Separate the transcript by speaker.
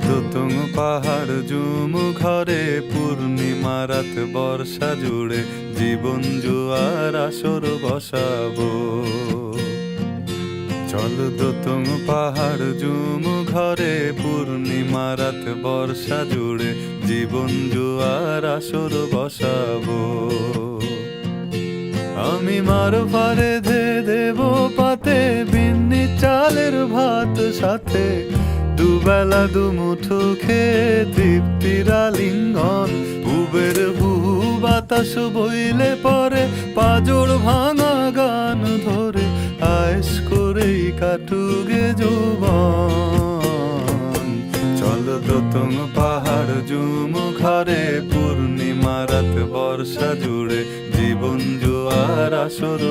Speaker 1: দোতং পাহাড় জুম ঘরে পূর্ণিমা রাত বর্ষা জুড়ে জীবন জুয়ার আসর বসাবো। চল দোতং পাহাড় জুম ঘরে পূর্ণিমা রাত বর্ষা জুড়ে জীবন জুয়ার আসর বসাবো। আমি মার ফারে ধে দেব পাতে বিন্নি চালের ভাত সাথে দুবেলা দুমুঠো খেয়ে তৃপ্তির আলিঙ্গন। উবের বুহু বাতাস বইলে পরে পাজর ভাঙা গান ধরে আয়েশ করেই কাটুগে যৌবন। চল দোতং পাহাড় জুম ঘরে পূর্ণিমা রাত বর্ষা জুড়ে জীবন জোয়ার আসর